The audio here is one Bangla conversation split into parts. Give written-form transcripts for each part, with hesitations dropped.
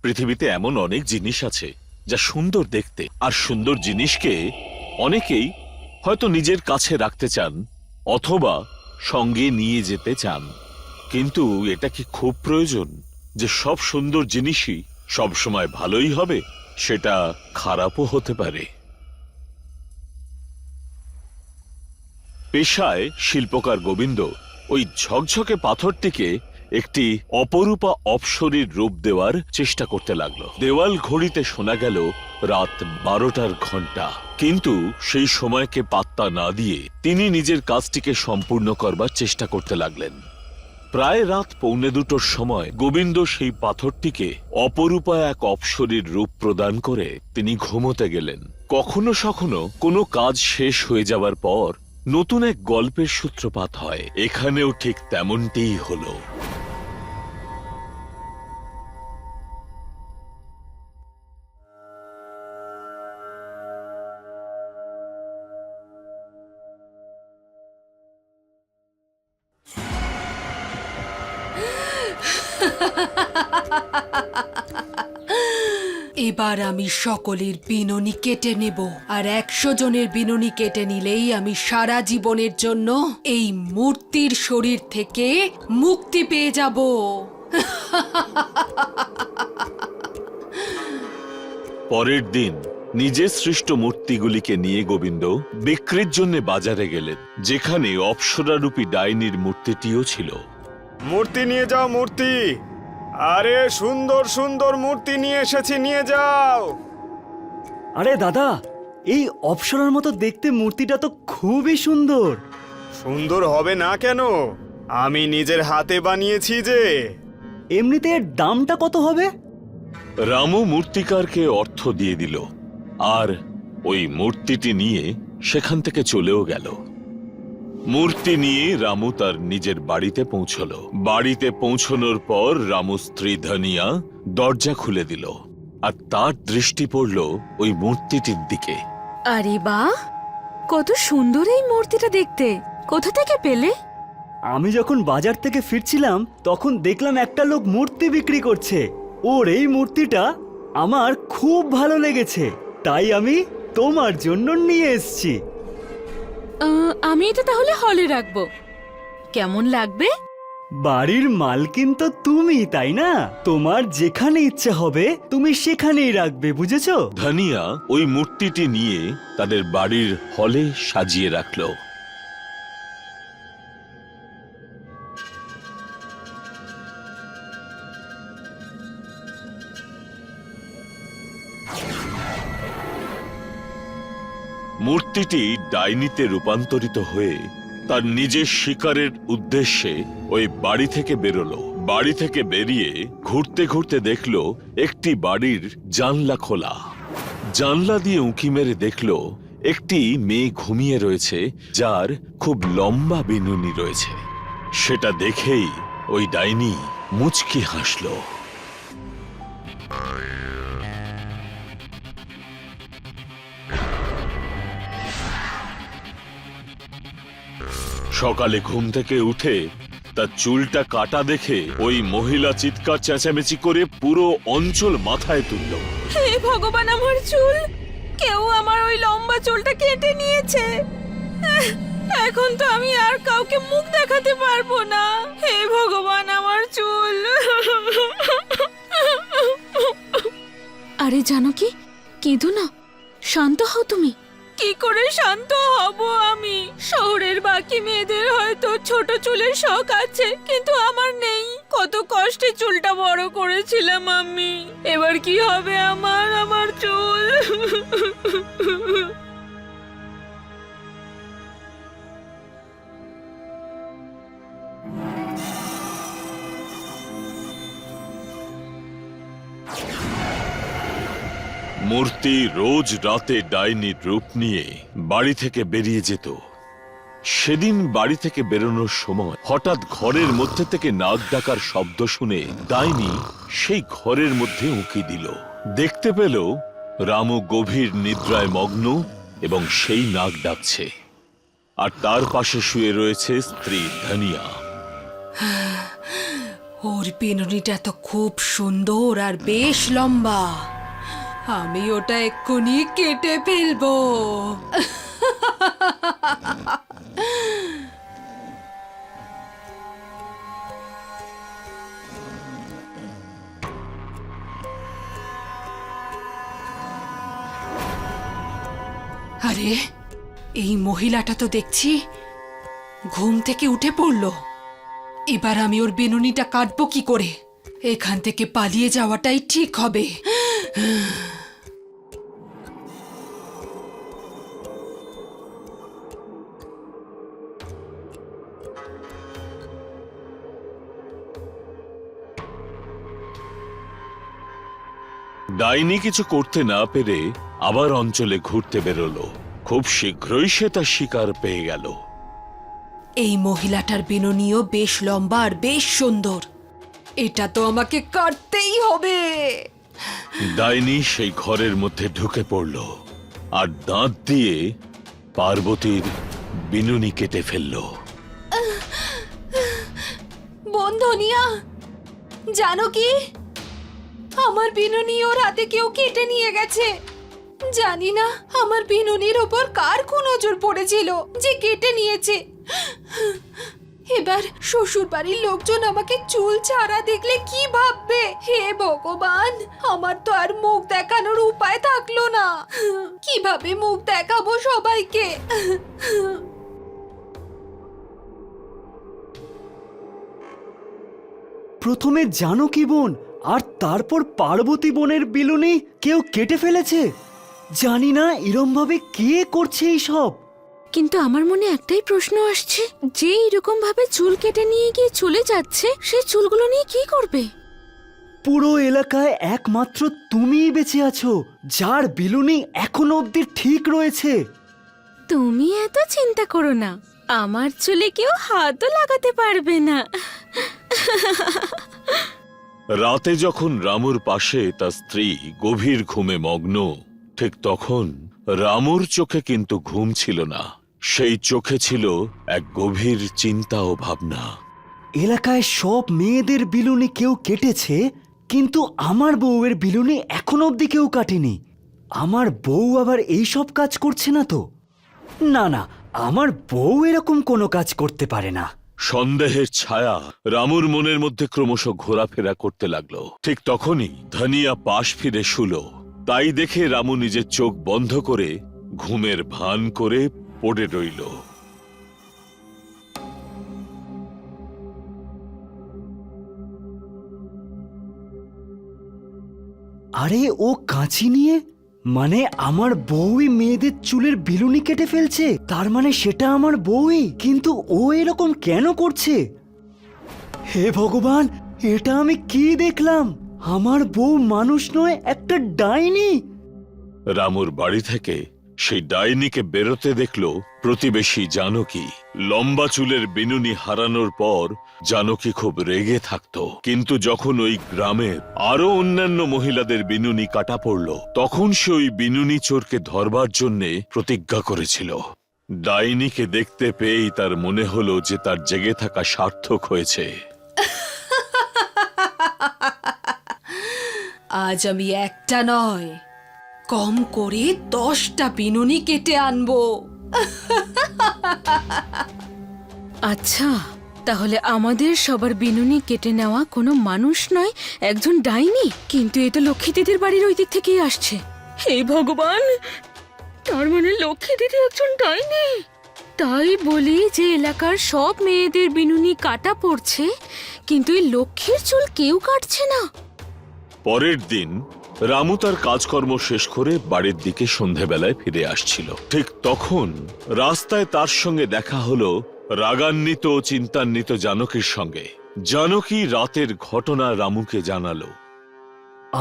পৃথিবীতে এমন অনেক জিনিস আছে যা সুন্দর দেখতে, আর সুন্দর জিনিসকে অনেকেই হয়তো নিজের কাছে রাখতে চান অথবা সঙ্গে নিয়ে যেতে চান। কিন্তু এটা কি খুব প্রয়োজন যে সব সুন্দর জিনিসই সব সময় ভালোই হবে? সেটা খারাপও হতে পারে। পেশায় শিল্পকার গোবিন্দ ওই ঝকঝকে পাথরটিকে একটি অপরূপা অপ্সরীর রূপ দেওয়ার চেষ্টা করতে লাগলো। দেওয়াল ঘড়িতে শোনা গেল রাত 12টার ঘন্টা, কিন্তু সেই সময়কে পাত্তা না দিয়ে তিনি নিজের কাজটিকে সম্পূর্ণ করবার চেষ্টা করতে লাগলেন। প্রায় রাত 1:45টার সময় গোবিন্দ সেই পাথরটিকে অপরূপা এক অপ্সরীর রূপ প্রদান করে তিনি ঘুমোতে গেলেন। কখনো সখনো কোনো কাজ শেষ হয়ে যাওয়ার পর নতুন এক গল্পের সূত্রপাত হয়। এখানেও ঠিক তেমনটিই হলো। এবার আমি সকলের বিননি কেটে নেব, আর 100 জনের বিননি কেটে নিলেই আমি সারা জীবনের জন্য এই মূর্তির শরীর থেকে মুক্তি পেয়ে যাব। পরের দিন নিজের সৃষ্ট মূর্তিগুলিকে নিয়ে গোবিন্দ বিক্রির জন্য বাজারে গেলেন, যেখানে অপ্সরারূপী ডাইনির মূর্তিটিও ছিল। মূর্তি নিয়ে যাও, মূর্তি। আরে সুন্দর সুন্দর মূর্তি নিয়ে এসেছি, নিয়ে যাও। আরে দাদা, এই অপ্সরার মতো দেখতে মূর্তিটা তো খুবই সুন্দর। সুন্দর হবে না কেন? আমি নিজের হাতে বানিয়েছি যে। এমনিতে এর দামটা কত হবে? রামু মূর্তিকারকে অর্থ দিয়ে দিল, আর ওই মূর্তিটি নিয়ে সেখান থেকে চলেও গেল। মূর্তি নিয়ে রামু তার নিজের বাড়িতে পৌঁছল। বাড়িতে পৌঁছনোর পর রামু স্ত্রী ধনিয়া দরজা খুলে দিল, আর তার দৃষ্টি পড়ল ওই মূর্তিটির দিকে। আরে বাহ, কত সুন্দর এই মূর্তিটা দেখতে! কোথা থেকে পেলে? আমি যখন বাজার থেকে ফিরছিলাম তখন দেখলাম একটা লোক মূর্তি বিক্রি করছে। ওর এই মূর্তিটা আমার খুব ভালো লেগেছে, তাই আমি তোমার জন্য নিয়ে এসেছি। আমি এটা তাহলে হলে রাখবো। কেমন লাগবে? বাড়ির মালকিন তো তুমি, তাই না? তোমার যেখানে ইচ্ছে হবে তুমি সেখানেই রাখবে, বুঝেছো? ধনিয়া ওই মূর্তিটি নিয়ে তাদের বাড়ির হলে সাজিয়ে রাখল। মূর্তিটি ডাইনিতে রূপান্তরিত হয়ে তার নিজের শিকারের উদ্দেশ্যে ওই বাড়ি থেকে বেরোলো। বাড়ি থেকে বেরিয়ে ঘুরতে ঘুরতে দেখলো একটি বাড়ির জানলা খোলা। জানলা দিয়ে উঁকি মেরে দেখলো একটি মেয়ে ঘুমিয়ে রয়েছে, যার খুব লম্বা বিনুনি রয়েছে। সেটা দেখেই ওই ডাইনি মুচকি হাসলো। সকালে ঘুম থেকে উঠে তার চুলটা কাটা দেখে ওই মহিলা চিৎকার চেঁচামেচি করে পুরো অঞ্চল মাথায় তুলল। হে ভগবান, আমার চুল! কেউ আমার ওই লম্বা চুলটা কেটে নিয়েছে। এখন তো আমি আর কাউকে মুখ দেখাতে পারবো না। হে ভগবান, আমার চুল! আরে জানো কি, কেঁদো না, শান্ত হও তুমি। কি করে শান্ত হব আমি? শহরের বাকি মেয়েদের হয়তো ছোট চুলের শখ আছে, কিন্তু আমার নেই। কত কষ্টে চুলটা বড় করেছিলাম আমি। এবার কি হবে আমার চুল? মূর্তি রোজ রাতে ডাইনির রূপ নিয়ে বাড়ি থেকে বেরিয়ে যেত। সেদিন বাড়ি থেকে বেরোনোর সময় হঠাৎ ঘরের মধ্যে থেকে নাক ডাকার শব্দ শুনে ডাইনি সেই ঘরের মধ্যে উঁকি দিল। দেখতে পেল রামু গভীর নিদ্রায় মগ্ন এবং সেই নাক ডাকছে, আর তার পাশে শুয়ে রয়েছে স্ত্রী ধনিয়া। ওর বিনুনিটা তো খুব সুন্দর আর বেশ লম্বা। আমি ওটা এক্ষুনি কেটে ফেলবো। আরে, এই মহিলাটা তো দেখছি ঘুম থেকে উঠে পড়লো। এবার আমি ওর বিনুনিটা কাটবো কি করে? এখান থেকে পালিয়ে যাওয়াটাই ঠিক হবে। ডাইনি কিছু করতে না পেরে আবার অঞ্চলে ঘুরতে বেরোলো। খুব শীঘ্রই সে তার শিকার পেয়ে গেল। এই মহিলাটার বিনুনিও বেশ লম্বা আর বেশ সুন্দর। এটা তো আমাকে কাটতেই হবে। ডাইনি সেই ঘরের মধ্যে ঢুকে পড়ল আর দাঁত দিয়ে পার্বতীর বিনুনি কেটে ফেলল। বোন ধনিয়া, জানো কি, আমার বিনুনি ওর হাতে কেউ কেটে নিয়ে গেছে। জানি না আমার বিনুনির ওপর কার নজর পড়েছিল যে কেটে নিয়েছে। এবার শ্বশুর বাড়ির লোকজন আমাকে চুল ছাড়া দেখলে কি ভাববে? হে ভগবান, আমার তো আর মুখ দেখানোর উপায় থাকলো না। কিভাবে মুখ দেখাবো সবাইকে? প্রথমে জানকী বোন আর তারপর পার্বতী বোনের বিলুনি কেউ কেটে ফেলেছে। জানি না এরম ভাবে কে করছে এইসব। কিন্তু আমার মনে একটাই প্রশ্ন আসছে, যে এরকম ভাবে চুল কেটে নিয়ে গিয়ে চলে যাচ্ছে, সেই চুলগুলো নিয়ে কি করবে? পুরো এলাকায় একমাত্র তুমিই বেঁচে আছো যার বিলুনি এখনো অব্দি ঠিক রয়েছে। তুমি এত চিন্তা করো না, আমার চুলে কেউ হাতও লাগাতে পারবে না। রাতে যখন রামুর পাশে তার স্ত্রী গভীর ঘুমে মগ্ন, ঠিক তখন রামুর চোখে কিন্তু ঘুম ছিল না। সেই চোখে ছিল এক গভীর চিন্তা ও ভাবনা। এলাকায় সব মেয়েদের বিলুনি কেউ কেটেছে, কিন্তু আমার বউয়ের বিলুনি এখনো অব্দি কেউ কাটেনি। আমার বউ আবার এইসব কাজ করছে না তো? না না, আমার বউ এরকম কোনো কাজ করতে পারে না। সন্দেহের ছায়া রামুর মনের মধ্যে ক্রমশ ঘোরাফেরা করতে লাগলো। ঠিক তখনই ধনিয়া পাশ ফিরে শুলো। তাই দেখে রামু নিজের চোখ বন্ধ করে ঘুমের ভান করে পড়ে রইল। আরে, ও কাঁচি নিয়ে, মানে আমার বউই মেয়েদের চুলের বিলুনি কেটে ফেলছে। তার মানে সেটা আমার বউই, কিন্তু ও এরকম কেন করছে? হে ভগবান, এটা আমি কি দেখলাম? আমার বউ মানুষ নয়, একটা ডাইনি। রামুর বাড়ি থেকে সেই ডাইনিকে বেরোতে দেখলো প্রতিবেশী জানকী। লম্বা চুলের বিনুনি হারানোর পর জানকী খুব রেগে থাকতো, কিন্তু যখন ওই গ্রামের আরো অন্যান্য মহিলাদের বিনুনি কাটা পড়ল, তখন সে ওই বিনুনি চোরকে ধরবার জন্যে প্রতিজ্ঞা করেছিল। ডাইনিকে দেখতে পেয়েই তার মনে হলো যে তার জেগে থাকা সার্থক হয়েছে। আজ আমি একটা নয়, কম করে 10টা বিনুনি কেটে আনবো। আচ্ছা, তাহলে আমাদের সবার বিনুনি কেটে নেওয়া কোনো মানুষ নয়, একজন ডাইনি। কিন্তু এ তো লক্ষ্মী দিদির বাড়ির ওই দিক থেকেই আসছে। হে ভগবান, তার মানে লক্ষ্মী দিদি একজন ডাইনি। তাই বলি যে এলাকার সব মেয়েদের বিনুনি কাটা পড়ছে, কিন্তু এই লক্ষ্মীর চুল কেউ কাটছে না। পরের দিন রামু তার কাজকর্ম শেষ করে বাড়ির দিকে সন্ধেবেলায় ফিরে আসছিল। ঠিক তখন রাস্তায় তার সঙ্গে দেখা হলো রাগান্বিত ও চিন্তান্বিত জানকীর সঙ্গে। জানকী রাতের ঘটনা রামুকে জানালো।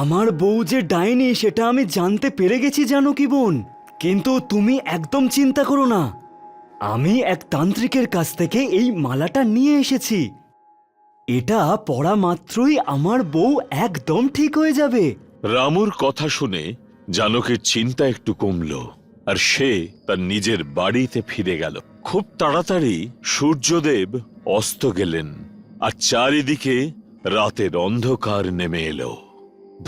আমার বউ যে ডাইনি সেটা আমি জানতে পেরে গেছি জানকী বোন, কিন্তু তুমি একদম চিন্তা করো না। আমি এক তান্ত্রিকের কাছ থেকে এই মালাটা নিয়ে এসেছি। এটা পরা মাত্রই আমার বউ একদম ঠিক হয়ে যাবে। রামুর কথা শুনে জানকীর চিন্তা একটু কমল আর সে তার নিজের বাড়িতে ফিরে গেল। খুব তাড়াতাড়ি সূর্যদেব অস্ত গেলেন আর চারিদিকে রাতের অন্ধকার নেমে এলো।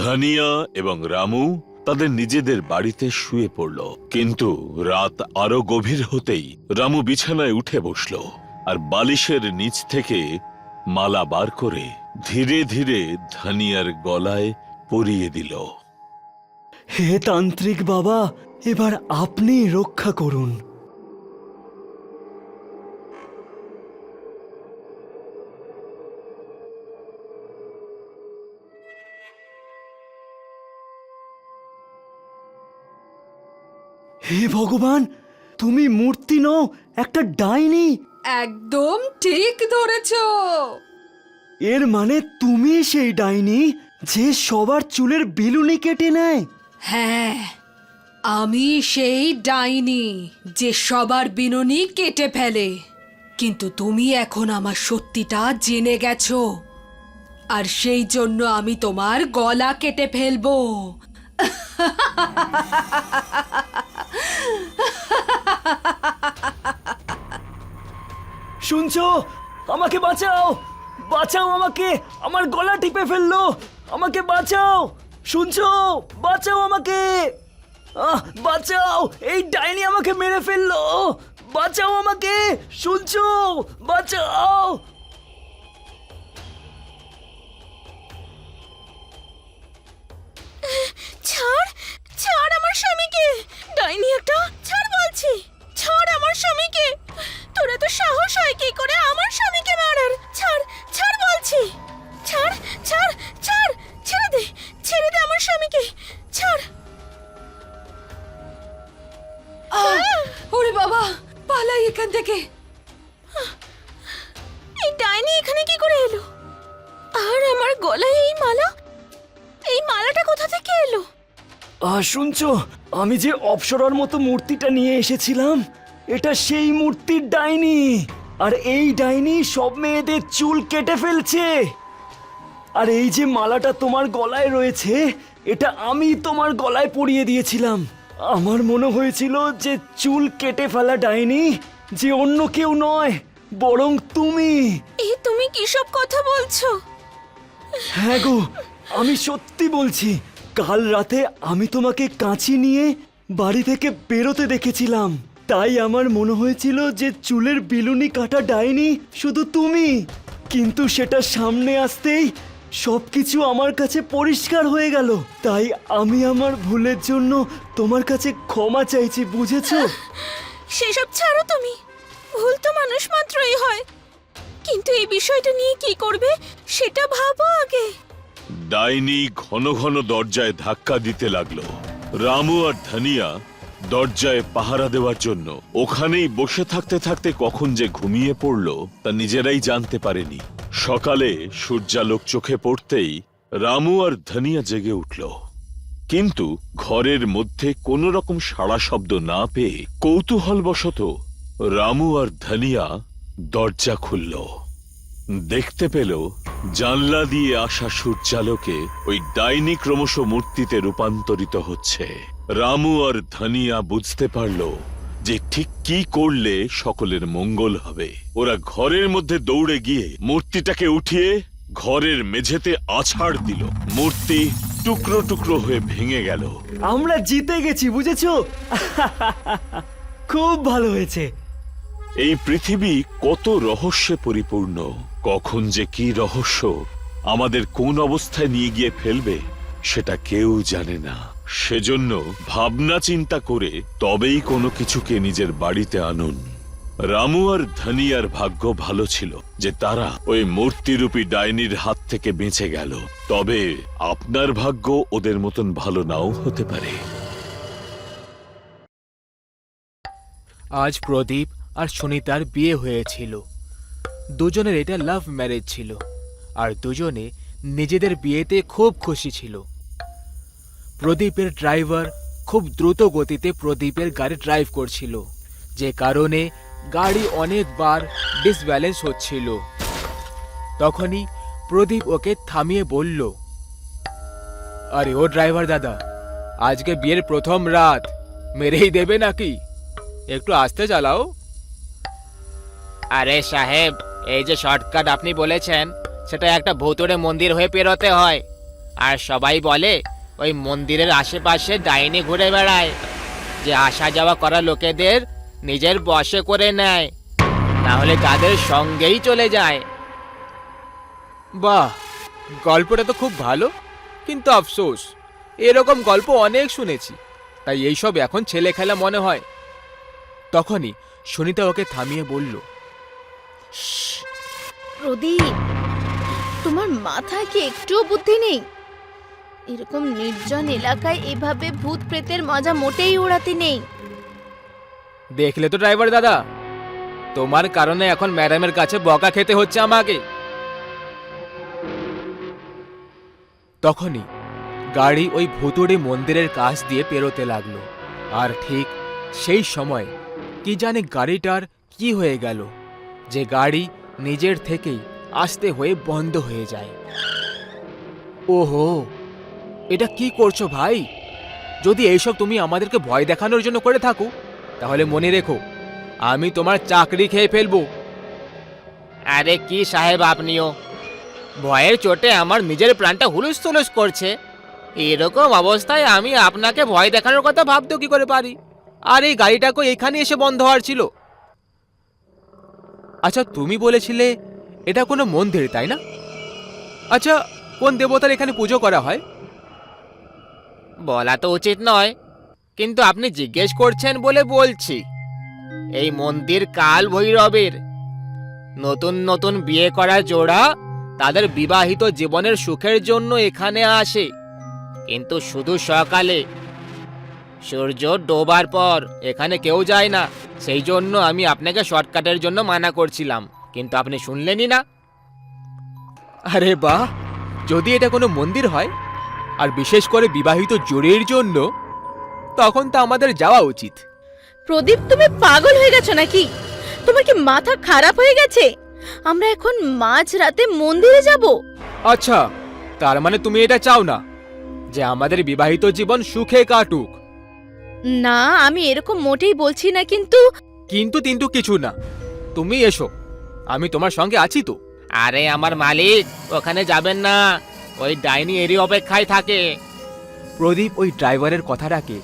ধনিয়া এবং রামু তাদের নিজেদের বাড়িতে শুয়ে পড়ল, কিন্তু রাত আরো গভীর হতেই রামু বিছানায় উঠে বসল আর বালিশের নিচ থেকে মালা বার করে ধীরে ধীরে ধনিয়ার গলায় পরিয়ে দিল। হে তান্ত্রিক বাবা, এবার আপনি রক্ষা করুন। হে ভগবান, তুমি মূর্তি নও, একটা ডাইনি। একদম ঠিক ধরেছো। এর মানে তুমি সেই ডাইনি যে সবার চুলের বিলুনি কেটে নেয়। হ্যাঁ, আমি সেই ডাইনি যে সবার বিনুনি কেটে ফেলে। কিন্তু তুমি এখন আমার সত্যিটা জেনে গেছো, আর সেই জন্য আমি তোমার গলা কেটে ফেলবো। শুনছো? আমাকে বাঁচাও, বাঁচাও আমাকে, আমার গলা টিপে ফেললো, আমাকে বাঁচাও। শুনছো? বাঁচাও আমাকে, বাঁচাও, এই ডাইনি আমাকে মেরে ফেললো, বাঁচাও আমাকে। শুনছো? বাঁচাও। ছাড়, ছাড় আমার স্বামীকে, ডাইনি একটা, ছাড় বলছি, ছাড় আমার স্বামীকে। তোরা তো সাহস হয় কি করে আমার স্বামীকে মারার? ছাড়, ছাড় বলছি, ছাড়, ছাড়, ছাড়, ছেড়ে দে, ছেড়ে দে আমার স্বামীকে, ছাড়। ওরে বাবা, পালাই এখান থেকে। এই ডাইনি এখানে কি করে এলো? আর আমার গলায় এই মালা, এই মালাটা কোথা থেকে এলো? শুনছো? আমি যে অপ্সরার মতো মূর্তিটা নিয়ে এসেছিলাম, এটা সেই মূর্তির ডাইনি। আর এই ডাইনি সব মেয়েদের চুল কেটে ফেলছে। আর এই যে মালাটা তোমার গলায় রয়েছে, এটা আমি তোমার গলায় পরিয়ে দিয়েছিলাম। আমার মনে হয়েছিল যে চুল কেটে ফেলা ডাইনি যে অন্য কেউ নয়, বরং তুমি। এই তুমি কি সব কথা বলছো? হ্যাঁ গো, আমি সত্যি বলছি। কাল রাতে আমি তোমাকে কাঁচি নিয়ে বাড়ি থেকে বেরোতে দেখেছিলাম, তাই আমার মনে হয়েছিল যে চুলের বিলুনি কাটা ডাইনি শুধু তুমি। কিন্তু সেটা সামনে আসতেই সবকিছু আমার কাছে পরিষ্কার হয়ে গেল। তাই আমি আমার ভুলের জন্য তোমার কাছে ক্ষমা চাইছি, বুঝেছো? সেসব ছাড়ো তুমি, ভুল তো মানুষ মাত্রই হয়, কিন্তু এই বিষয়টা নিয়ে কি করবে সেটা ভাবো আগে। ডাইনি ঘন ঘন দরজায় ধাক্কা দিতে লাগলো। রামু আর ধনিয়া দরজায় পাহারা দেওয়ার জন্য ওখানেই বসে থাকতে থাকতে কখন যে ঘুমিয়ে পড়লো তা নিজেরাই জানতে পারেনি। সকালে সূর্যালোক চোখে পড়তেই রামু আর ধনিয়া জেগে উঠল, কিন্তু ঘরের মধ্যে কোনো রকম সাড়া শব্দ না পেয়ে কৌতূহলবশত রামু আর ধনিয়া দরজা খুলল। দেখতে পেল জানলা দিয়ে আসা সূর্যালোকে ওই ডাইনি ক্রমশ মূর্তিতে রূপান্তরিত হচ্ছে। রামু আর ধনিয়া বুঝতে পারল যে ঠিক কি করলে সকলের মঙ্গল হবে। ওরা ঘরের মধ্যে দৌড়ে গিয়ে মূর্তিটাকে উঠিয়ে ঘরের মেঝেতে আছাড় দিল। মূর্তি টুকরো টুকরো হয়ে ভেঙে গেল। আমরা জিতে গেছি, বুঝেছো? খুব ভালো হয়েছে। এই পৃথিবী কত রহস্যে পরিপূর্ণ, কখন যে কি রহস্য আমাদের কোন অবস্থায় নিয়ে গিয়ে ফেলবে সেটা কেউ জানে না। সেজন্য ভাবনা চিন্তা করে তবেই কোনো কিছুকে নিজের বাড়িতে আনুন। রামু আর ধনিয়ার ভাগ্য ভালো ছিল যে তারা ওই মূর্তিরূপী ডাইনির হাত থেকে বেঁচে গেল। তবে আপনার ভাগ্য ওদের মতন ভালো নাও হতে পারে। আজ প্রদীপ আর সুনিতার বিয়ে হয়েছিল। দুজনের এটা লাভ ম্যারেজ ছিল, আর দুজনে নিজেদের বিয়েতে খুব খুশি ছিল। প্রদীপের ড্রাইভার খুব দ্রুত গতিতে প্রদীপের গাড়ি ড্রাইভ করছিল, যে কারণে গাড়ি অনেকবার ডিসব্যালেন্স হচ্ছিল। তখনই প্রদীপ ওকে থামিয়ে বলল, আরে ও ড্রাইভার দাদা, আজকে বিয়ের প্রথম রাত, মেরেই দেবে নাকি? একটু আস্তে চালাও। আরে সাহেব, এই যে শর্টকাট আপনি বলেছেন সেটা একটা ভুতুড়ে মন্দির হয়ে পেরোতে হয়। আর সবাই বলে ওই মন্দিরের আশেপাশে ডাইনি ঘুরে বেড়ায়, যে আসা যাওয়া করা লোকেদের নিজের বশে করে নেয়, তাহলে তাদের সঙ্গেই চলে যায়। বাহ, গল্পটা তো খুব ভালো, কিন্তু আফসোস এরকম গল্প অনেক শুনেছি, তাই এইসব এখন ছেলে খেলা মনে হয়। তখনই সুনিতা ওকে থামিয়ে বলল, প্রদীপ, তোমার মাথায় কি একটুও বুদ্ধি নেই? এরকম নির্জন এলাকায় এভাবে ভূত প্রেতের মজা মোটেই ওড়াতে নেই। দেখলে তো ড্রাইভার দাদা, তোমার কারণে এখন ম্যাডামের কাছে বকা খেতে হচ্ছে আমাকে। তখনই গাড়ি ওই ভুতুড়ে মন্দিরের কাছ দিয়ে পেরোতে লাগলো। আর ঠিক সেই সময় কি জানে গাড়িটার কি হয়ে গেল, যে গাড়ি নিজের থেকেই আস্তে হয়ে বন্ধ হয়ে যায়। ওহো, এটা কি করছো ভাই? যদি এইসব তুমি আমাদেরকে ভয় দেখানোর জন্য করে থাকো, তাহলে মনে রেখো আমি তোমার চাকরি খেয়ে ফেলবো। আরে কি সাহেব, আপনিও ভয়ের চোটে আমার নিজের প্রাণটা হুলুস তুলুস করছে। এরকম অবস্থায় আমি আপনাকে ভয় দেখানোর কথা ভাবতেও কি করে পারি? আর এই গাড়িটাকে এখানে এসে বন্ধ হওয়ার ছিল। আচ্ছা, তুমি বলেছিলে এটা কোনো মন্দির, তাই না? আচ্ছা, কোন দেবতার এখানে পুজো করা হয়? বলা তো উচিত নয়, কিন্তু আপনি জিজ্ঞেস করছেন বলে বলছি। এই মন্দির কাল ভৈরবের। নতুন নতুন বিয়ে করা জোড়া তাদের বিবাহিত জীবনের সুখের জন্য এখানে আসে, কিন্তু শুধু সকালে। সূর্য ডোবার পর এখানে কেউ যায় না। সেই জন্য আমি আপনাকে শর্টকাটের জন্য মানা করছিলাম, কিন্তু আপনি শুনলেনই না। আরে বাহ, যদি এটা কোনো মন্দির হয়, আর বিশেষ করে বিবাহিত জোড়ের জন্য, তখন তো আমাদের যাওয়া উচিত। প্রদীপ, তুমি পাগল হয়ে গেছো নাকি? তোমার কি মাথা খারাপ হয়ে গেছে? আমরা এখন মাঝরাতে মন্দিরে যাব? আচ্ছা, তার মানে তুমি এটা চাও না যে আমাদের বিবাহিত জীবন সুখে কাটুক? না, আমি এরকম মোটেই বলছি না, কিন্তু কিন্তু কিছু না, তুমি এসো, আমি তোমার সঙ্গে আছি তো। আরে আমার মালিক, ওখানে যাবেন না, ওই ডাইনি এরই অপেক্ষায় থাকে। প্রদীপ ওই ড্রাইভারের কথাটাকে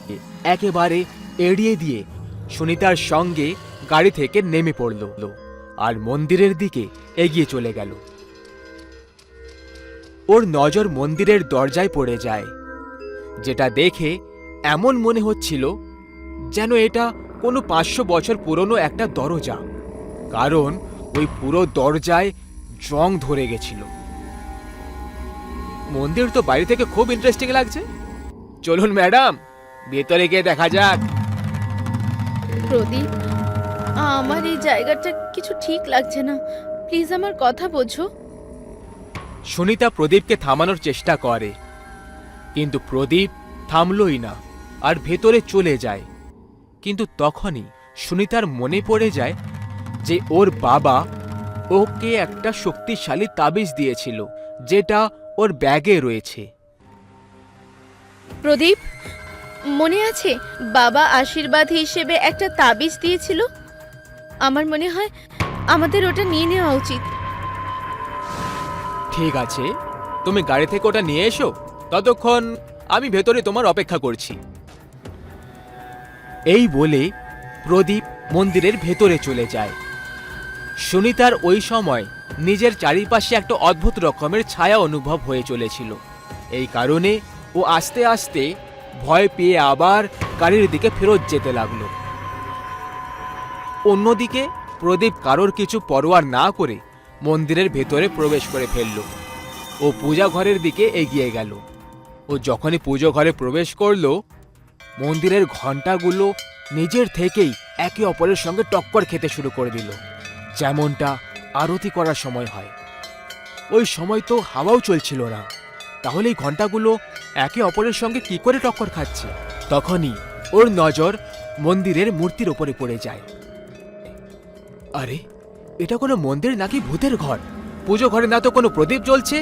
একেবারে এড়িয়ে দিয়ে সুনিতার সঙ্গে গাড়ি থেকে নেমে পড়ল আর মন্দিরের দিকে এগিয়ে চলে গেল। ওর নজর মন্দিরের দরজায় পড়ে যায়, যেটা দেখে এমন মনে হচ্ছিল যেন এটা কোনো 500 বছর পুরনো একটা দরজা, কারণ ওই পুরো দরজায় জং ধরে গেছিল। মন্দির তো বাইরে থেকে খুব ইন্টারেস্টিং লাগছে। চলুন ম্যাডাম, ভেতরে গিয়ে দেখা যাক। প্রদীপ, আমার এই জায়গাটা কিছু ঠিক লাগছে না, প্লিজ আমার কথা বোঝো। সুনিতা প্রদীপকে থামানোর চেষ্টা করে, কিন্তু প্রদীপ থামলই না আর ভেতরে চলে যায়। কিন্তু তখনই সুনিতার মনে পড়ে যায় যে ওর বাবা ওকে একটা শক্তিশালী তাবিজ দিয়েছিল, যেটা ওর ব্যাগে রয়েছে। প্রদীপ, মনে আছে বাবা আশীর্বাদ হিসেবে একটা তাবিজ দিয়েছিল? আমার মনে হয় আমাদের ওটা নিয়ে নেওয়া উচিত। ঠিক আছে, তুমি গাড়ি থেকে ওটা নিয়ে এসো, ততক্ষণ আমি ভেতরে তোমার অপেক্ষা করছি। এই বলে প্রদীপ মন্দিরের ভেতরে চলে যায়। সুনিতার ওই সময় নিজের চারিপাশে একটা অদ্ভুত রকমের ছায়া অনুভব হয়ে চলেছিল। এই কারণে ও আস্তে আস্তে ভয় পেয়ে আবার গাড়ির দিকে ফেরত যেতে লাগলো। অন্যদিকে প্রদীপ কারোর কিছু পরোয়া না করে মন্দিরের ভেতরে প্রবেশ করে ফেলল ও পূজা ঘরের দিকে এগিয়ে গেল। ও যখনই পুজো ঘরে প্রবেশ করলো, মন্দিরের ঘণ্টাগুলো নিজের থেকেই একে অপরের সঙ্গে টক্কর খেতে শুরু করে দিল, যেমনটা আরতি করার সময় হয়। ওই সময় তো হাওয়াও চলছিল না, তাহলে এই ঘণ্টাগুলো একে অপরের সঙ্গে কি করে টক্কর খাচ্ছে? তখনই ওর নজর মন্দিরের মূর্তির ওপরে পড়ে যায়। আরে, এটা কোনো মন্দির নাকি ভূতের ঘর? পুজো ঘরে না তো কোনো প্রদীপ জ্বলছে,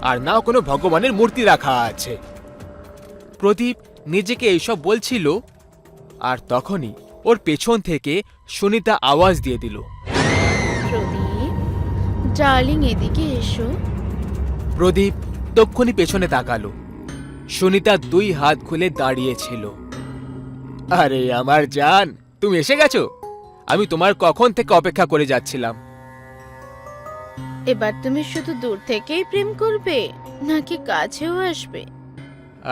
আর না কোনো ভগবানের মূর্তি রাখা আছে। প্রদীপ নিজেকে এইসব বলছিল, আর তখনই ওর পেছন থেকে সুনিতা আওয়াজ দিয়ে দিল, প্রদীপ, ডার্লিং এদিকে এসো। প্রদীপ তক্ষুনি পেছনে তাকালো। সুনিতা 2 হাত খুলে দাঁড়িয়েছিল। আরে আমার জান, তুমি এসে গেছো? আমি তোমার কখন থেকে অপেক্ষা করে যাচ্ছিলাম। এবার তুমি শুধু দূর থেকেই প্রেম করবে নাকি কাছেও আসবে?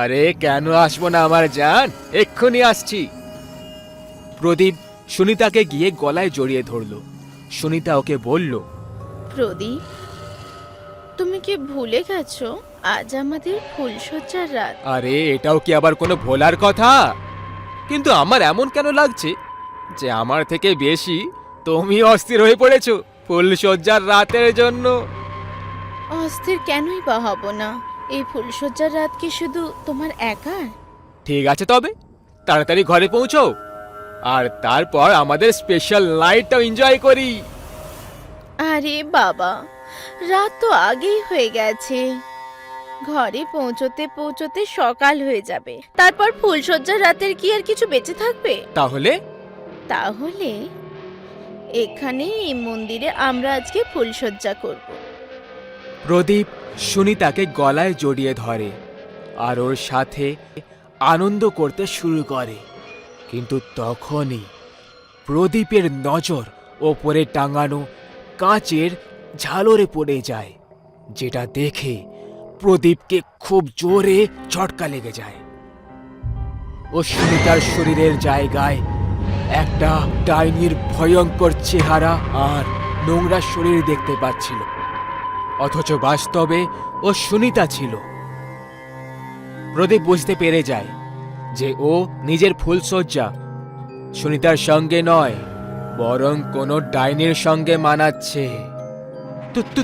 আরে কেন আসবো না আমার জান, এক্ষুনি আসছি। প্রদীপ সুনিতাকে গিয়ে গলায় জড়িয়ে ধরলো। সুনিতা ওকে বলল, প্রদীপ, তুমি কি ভুলে গেছো আজ আমাদের ফুলসজ্জার রাত? আরে এটাও কি আবার কোনো ভোলার কথা? কিন্তু আমার এমন কেন লাগছে যে আমার থেকে বেশি তুমি অস্থির হয়ে পড়েছো ফুলসজ্জার রাতের জন্য? অস্থির কেনই বা হব না? এই ফুলসজ্জার রাত কি শুধু তোমার একার? ঠিক আছে, তবে তাড়াতাড়ি ঘরে পৌঁছো, আর তারপর আমাদের স্পেশাল নাইটটাও এনজয় করি। আরে বাবা, রাত তো আগেই হয়ে গেছে। ঘরে পৌঁছতে পৌঁছতে সকাল হয়ে যাবে, তারপর ফুলসজ্জার রাতের কি আর কিছু বেঁচে থাকবে? তাহলে তাহলে এখানে এই মন্দিরে আমরা আজকে ফুলসজ্জা করব। প্রদীপ সুনিতাকে গলায় জড়িয়ে ধরে আর ওর সাথে আনন্দ করতে শুরু করে। কিন্তু তখনই প্রদীপের নজর ওপরে টাঙানো কাঁচের ঝালরে পড়ে যায়, যেটা দেখে প্রদীপকে খুব জোরে ঝটকা লেগে যায়। ও সুনিতার শরীরের জায়গায় একটা ডাইনির ভয়ঙ্কর চেহারা আর নোংরা শরীর দেখতে পাচ্ছিল, অথচ বাস্তবে ও সুনিতা ছিল। প্রদীপ বুঝতে পেরে যায় যে ও নিজের ফুলসজ্জা সুনিতার সঙ্গে নয়, বরং কোনো ডাইনির সঙ্গে মানাচ্ছে।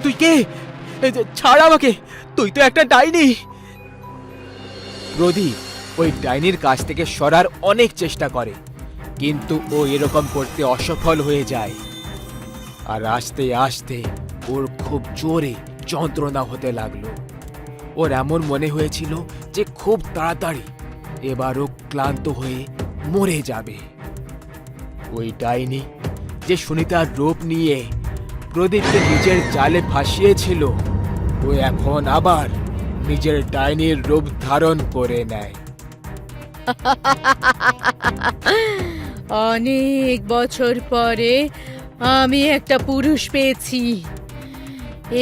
তুই কে? ছাড় আমাকে, তুই তো একটা ডাইনি। প্রদীপ ওই ডাইনির কাছ থেকে সরার অনেক চেষ্টা করে, কিন্তু ও এরকম করতে অসফল হয়ে যায়। আর আস্তে আস্তে ওর খুব জোরে যন্ত্রণা হতে লাগলো। ওর এমন মনে হয়েছিল যে খুব তাড়াতাড়ি এবারও ক্লান্ত হয়ে মরে যাবে। ওই ডাইনি যে সুনিতার রূপ নিয়ে প্রদীপকে নিজের জালে ফাঁসিয়েছিল, ও এখন আবার নিজের ডাইনির রূপ ধারণ করে নেয়। অনেক বছর পরে আমি একটা পুরুষ পেয়েছি।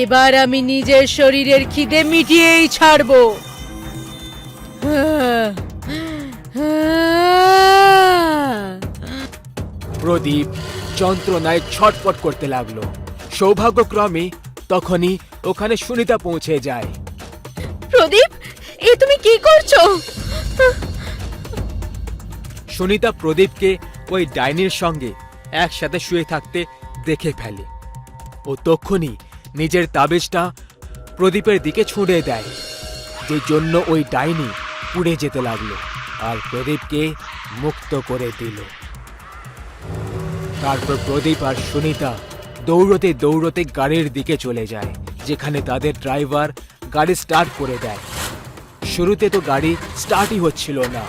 এবার আমি নিজের শরীরের খিদে মিটিয়েই ছাড়বো। প্রদীপ যন্ত্রণায় ছটফট করতে লাগলো। সৌভাগ্যক্রমে তখনই ওখানে সুনিতা পৌঁছে যায়। প্রদীপ, এ তুমি কি করছো? সুনিতা প্রদীপকে ওই ডাইনির সঙ্গে একসাথে শুয়ে থাকতে দেখে ফেলে। ও তক্ষুনি নিজের তাবিজটা প্রদীপের দিকে ছুঁড়ে দেয়, যে জন্য ওই ডাইনি পুড়ে যেতে লাগলো আর প্রদীপকে মুক্ত করে দিল। তারপর প্রদীপ আর সুনিতা দৌড়তে দৌড়তে গাড়ির দিকে চলে যায়, যেখানে তাদের ড্রাইভার গাড়ি স্টার্ট করে দেয়। শুরুতে তো গাড়ি স্টার্টই হচ্ছিল না,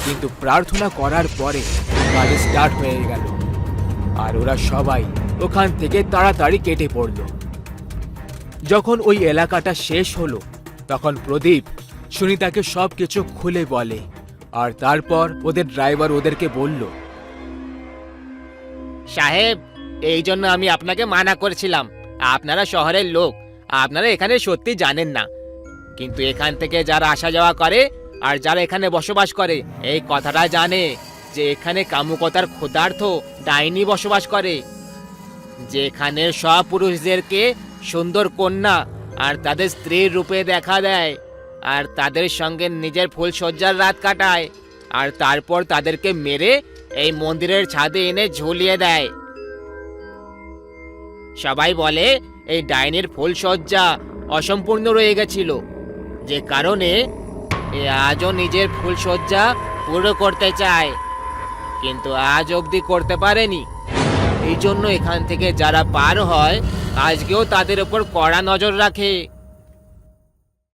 কিন্তু প্রার্থনা করার পরে গাড়ি স্টার্ট হয়ে গেল আর ওরা সবাই ওখান থেকে তাড়াতাড়ি কেটে পড়ল। যখন ওই এলাকাটা শেষ হলো, তখন প্রদীপ সুনিতাকে সবকিছু খুলে বলে, আর তারপর ওদের ড্রাইভার ওদেরকে বলল, সাহেব, এই জন্য আমি আপনাকে মানা করেছিলাম। আপনারা শহরের লোক, আপনারা এখানে সত্যি জানেন না, কিন্তু এখান থেকে যারা আসা যাওয়া করে আর যারা এখানে বসবাস করে এই কথাটা জানে যে এখানে কামুকতার ক্ষুধার্ত ডাইনি বসবাস করে, যেখানে সব পুরুষদেরকে সুন্দর কন্যা আর তাদের স্ত্রীর রূপে দেখা দেয় আর তাদের সঙ্গে নিজের ফুলসজ্জার রাত কাটায়, আর তারপর তাদেরকে মেরে এই মন্দিরের ছাদে এনে ঝুলিয়ে দেয়। সবাই বলে এই ডাইনির ফুলসজ্জা অসম্পূর্ণ রয়ে গেছিল, যে কারণে এ আজও নিজের ফুলসজ্জা পুরো করতে চায়, কিন্তু আজ অবধি করতে পারেনি। এই জন্য এখান থেকে যারা পার হয় আজকেও তাদের উপর কড়া নজর রাখে।